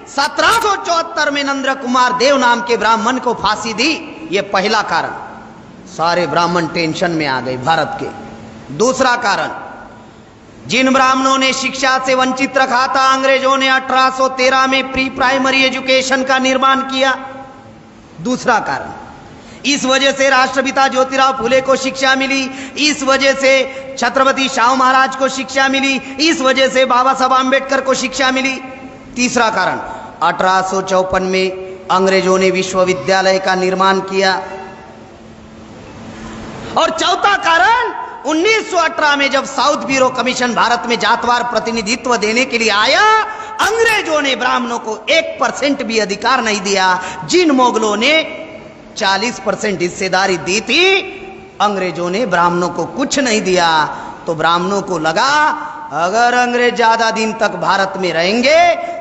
1774 में नरेंद्र कुमार देव नाम के ब्राह्मण को फांसी दी। यह पहला कारण, सारे ब्राह्मण टेंशन में आ गए भारत के। दूसरा कारण, जिन ब्राह्मणों ने शिक्षा से वंचित रखा था, अंग्रेजों ने 1813 में प्री प्राइमरी एजुकेशन का निर्माण किया। दूसरा कारण, इस वजह से राष्ट्रपिता ज्योतिराव फुले को शिक्षा मिली, इस वजह से छत्रपति शाहू महाराज को शिक्षा मिली, इस वजह से बाबा साहब आंबेडकर को शिक्षा मिली। तीसरा कारण, 1854 में अंग्रेजों ने विश्वविद्यालय का निर्माण किया। और चौथा कारण, 1918 में जब साउथ ब्यूरो कमीशन भारत में जातवार प्रतिनिधित्व देने के लिए आया, अंग्रेजों ने ब्राह्मणों को 1% भी अधिकार नहीं दिया। जिन मुगलों ने 40% हिस्सेदारी दी थी, अंग्रेजों ने ब्राह्मणों को कुछ नहीं दिया। तो ब्राह्मणों को लगा अगर अंग्रेज ज्यादा दिन तक भारत में रहेंगे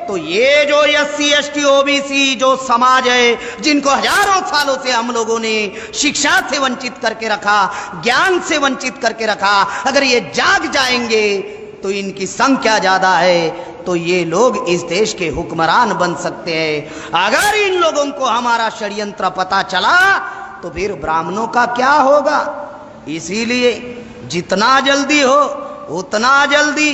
तो ये जो SC ST OBC जो समाज है, जिनको हजारों सालों से हम लोगों ने शिक्षा से वंचित करके रखा, ज्ञान से वंचित करके रखा, अगर ये जाग जाएंगे तो इनकी संख्या ज्यादा है, तो ये लोग इस देश के हुक्मरान बन सकते हैं। अगर इन लोगों को हमारा षड्यंत्र पता चला तो फिर ब्राह्मणों का क्या होगा। इसीलिए जितना जल्दी हो उतना जल्दी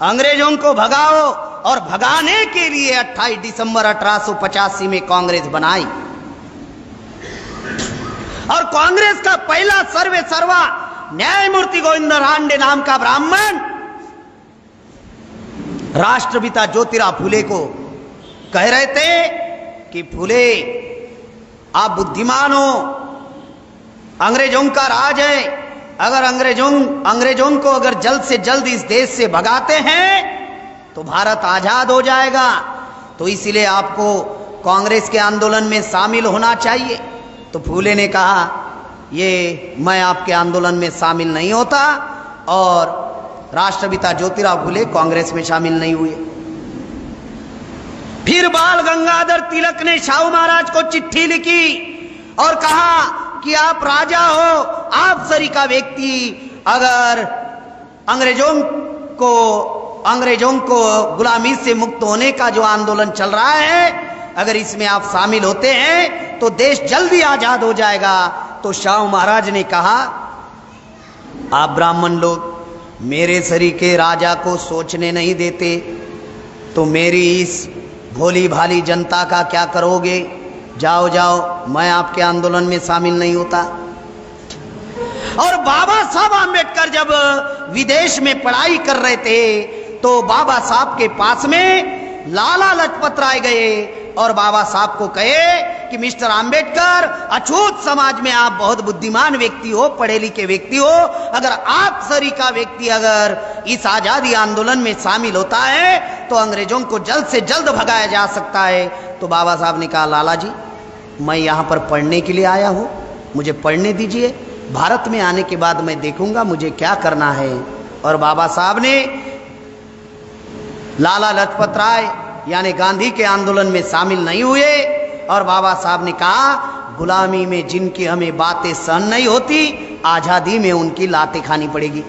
अंग्रेजों को भगाओ। और भगाने के लिए 28 दिसंबर 1885 में कांग्रेस बनाई। और कांग्रेस का पहला सर्वे सर्वा न्यायमूर्ति गोविंद रांडे नाम का ब्राह्मण राष्ट्रपिता ज्योतिराव फुले को कह रहे थे कि फुले, आप बुद्धिमान हो, अंग्रेजों का राज है, अगर अंग्रेजों को अगर जल्द से जल्द इस देश से भगाते हैं तो भारत आजाद हो जाएगा। तो इसलिए आपको कांग्रेस के आंदोलन में शामिल होना चाहिए। तो फूले ने कहा, ये मैं आपके आंदोलन में शामिल नहीं होता। और राष्ट्रपिता ज्योतिराव फुले कांग्रेस में शामिल नहीं हुए। फिर बाल गंगाधर तिलक ने शाहू महाराज को चिट्ठी लिखी और कहा कि आप राजा हो, आप सरीका व्यक्ति, अगर अंग्रेजों को गुलामी से मुक्त होने का जो आंदोलन चल रहा है, अगर इसमें आप शामिल होते हैं तो देश जल्दी आजाद हो जाएगा। तो शाहू महाराज ने कहा, आप ब्राह्मण लोग मेरे सरीके राजा को सोचने नहीं देते, तो मेरी इस भोली भाली जनता का क्या करोगे। जाओ जाओ, मैं आपके आंदोलन में शामिल नहीं होता। और बाबा साहब आंबेडकर जब विदेश में पढ़ाई कर रहे थे तो बाबा साहब के पास में लाला लाजपत राय गए और बाबा साहब को कहे कि मिस्टर आंबेडकर, अछूत समाज में आप बहुत बुद्धिमान व्यक्ति हो, पढ़े लिखे व्यक्ति हो, अगर आप सरीका व्यक्ति अगर इस आजादी आंदोलन में शामिल होता है तो अंग्रेजों को जल्द से जल्द भगाया जा सकता है। तो बाबा साहब ने कहा, लाला जी, मैं यहाँ पर पढ़ने के लिए आया हूँ, मुझे पढ़ने दीजिए, भारत में आने के बाद मैं देखूंगा मुझे क्या करना है। और बाबा साहब ने लाला लाजपत राय यानी गांधी के आंदोलन में शामिल नहीं हुए। और बाबा साहब ने कहा, गुलामी में जिनकी हमें बातें सहन नहीं होती, आजादी में उनकी लातें खानी पड़ेगी।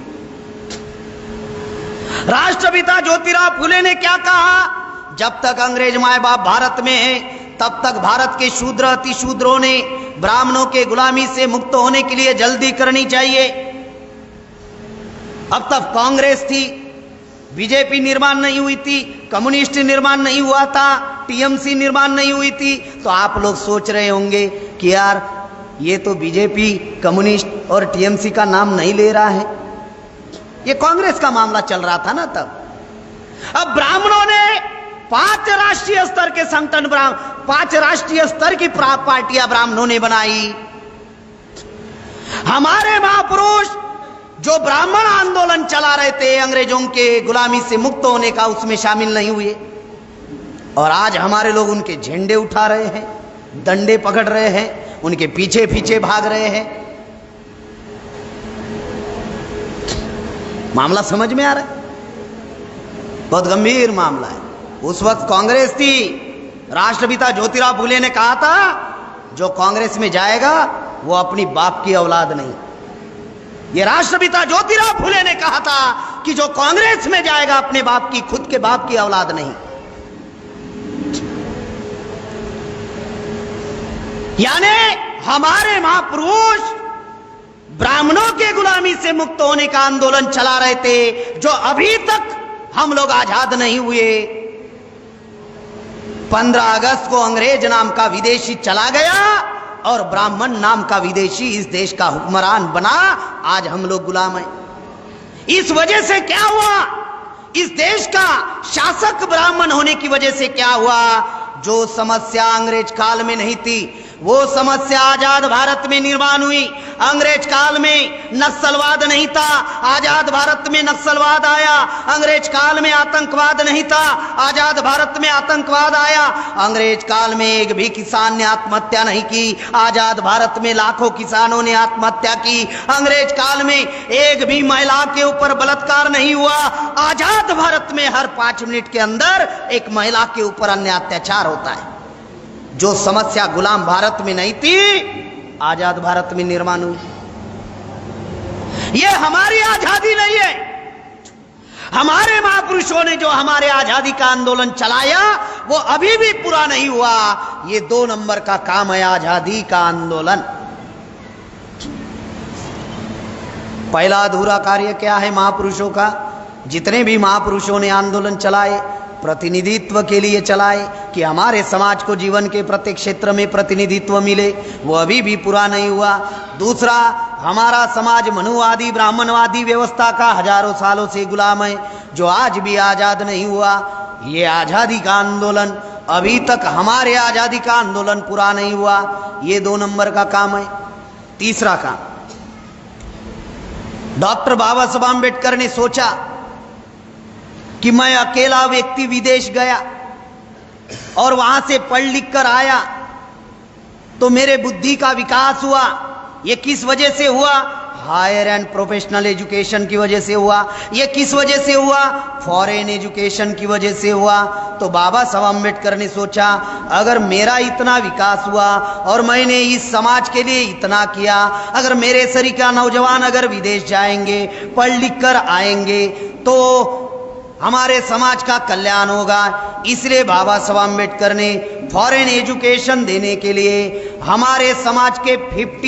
राष्ट्रपिता ज्योतिराव फुले ने क्या कहा, जब तक अंग्रेज माए बाप भारत में है तब तक भारत के शूद्र अति शूद्रों ने ब्राह्मणों के गुलामी से मुक्त होने के लिए जल्दी करनी चाहिए। अब तक कांग्रेस थी, बीजेपी निर्माण नहीं हुई थी, कम्युनिस्ट निर्माण नहीं हुआ था, टीएमसी निर्माण नहीं हुई थी। तो आप लोग सोच रहे होंगे कि यार ये तो बीजेपी, कम्युनिस्ट और टीएमसी का नाम नहीं ले रहा है, ये कांग्रेस का मामला चल रहा था ना तब। अब ब्राह्मणों ने 5 राष्ट्रीय स्तर के संगठन, 5 राष्ट्रीय स्तर की पार्टियां ब्राह्मणों ने बनाई। हमारे महापुरुष जो ब्राह्मण आंदोलन चला रहे थे अंग्रेजों के गुलामी से मुक्त होने का, उसमें शामिल नहीं हुए। और आज हमारे लोग उनके झंडे उठा रहे हैं, डंडे पकड़ रहे हैं, उनके पीछे पीछे भाग रहे हैं। मामला समझ में आ रहा है? बहुत गंभीर मामला है। उस वक्त कांग्रेस थी, राष्ट्रपिता ज्योतिराव फुले ने कहा था, जो कांग्रेस में जाएगा वो अपनी बाप की औलाद नहीं। ये राष्ट्रपिता ज्योतिराव फुले ने कहा था कि जो कांग्रेस में जाएगा अपने बाप की, खुद के बाप की औलाद नहीं। यानी हमारे महापुरुष ब्राह्मणों के गुलामी से मुक्त होने का आंदोलन चला रहे थे, जो अभी तक हम लोग आजाद नहीं हुए। 15 अगस्त को अंग्रेज नाम का विदेशी चला गया और ब्राह्मण नाम का विदेशी इस देश का हुक्मरान बना। आज हम लोग गुलाम हैं। इस वजह से क्या हुआ? इस देश का शासक ब्राह्मण होने की वजह से क्या हुआ? जो समस्या अंग्रेज काल में नहीं थी, वो समस्या आजाद भारत में निर्माण हुई। अंग्रेज काल में नक्सलवाद नहीं था, आजाद भारत में नक्सलवाद आया। अंग्रेज काल में आतंकवाद नहीं था, आजाद भारत में आतंकवाद आया। अंग्रेज काल में एक भी किसान ने आत्महत्या नहीं की, आजाद भारत में लाखों किसानों ने आत्महत्या की। अंग्रेज काल में एक भी महिला के ऊपर बलात्कार नहीं हुआ। आजाद भारत में हर 5 मिनट के अंदर एक महिला के ऊपर अन्य अत्याचार होता है। जो समस्या गुलाम भारत में नहीं थी, आजाद भारत में निर्माण हुई। यह हमारी आजादी नहीं है। हमारे महापुरुषों ने जो हमारे आजादी का आंदोलन चलाया, वो अभी भी पूरा नहीं हुआ। ये 2 नंबर का काम है आजादी का आंदोलन। पहला अधूरा कार्य क्या है महापुरुषों का? जितने भी महापुरुषों ने आंदोलन चलाए, प्रतिनिधित्व के लिए चलाए कि हमारे समाज को जीवन के प्रत्येक क्षेत्र में प्रतिनिधित्व मिले, वो अभी भी पूरा नहीं हुआ। दूसरा, हमारा समाज मनुवादी ब्राह्मणवादी व्यवस्था का हजारों सालों से गुलाम है, जो आज भी आजाद नहीं हुआ। ये आजादी का आंदोलन अभी तक, हमारे आजादी का आंदोलन पूरा नहीं हुआ। ये 2 नंबर का काम है। तीसरा काम, डॉक्टर बाबा साहब आम्बेडकर ने सोचा कि मैं अकेला व्यक्ति विदेश गया और वहां से पढ़ लिख कर आया तो मेरे बुद्धि का विकास हुआ। ये किस वजह से हुआ? हायर एंड प्रोफेशनल एजुकेशन की वजह से हुआ। ये किस वजह से हुआ? फॉरेन एजुकेशन की वजह से हुआ। तो बाबा साहब आम्बेडकर ने सोचा, अगर मेरा इतना विकास हुआ और मैंने इस समाज के लिए इतना किया, अगर मेरे सरीका नौजवान अगर विदेश जाएंगे, पढ़ लिख कर आएंगे, तो हमारे समाज का कल्याण होगा। इसलिए बाबा साहब आम्बेडकर ने फॉरेन एजुकेशन देने के लिए हमारे समाज के 50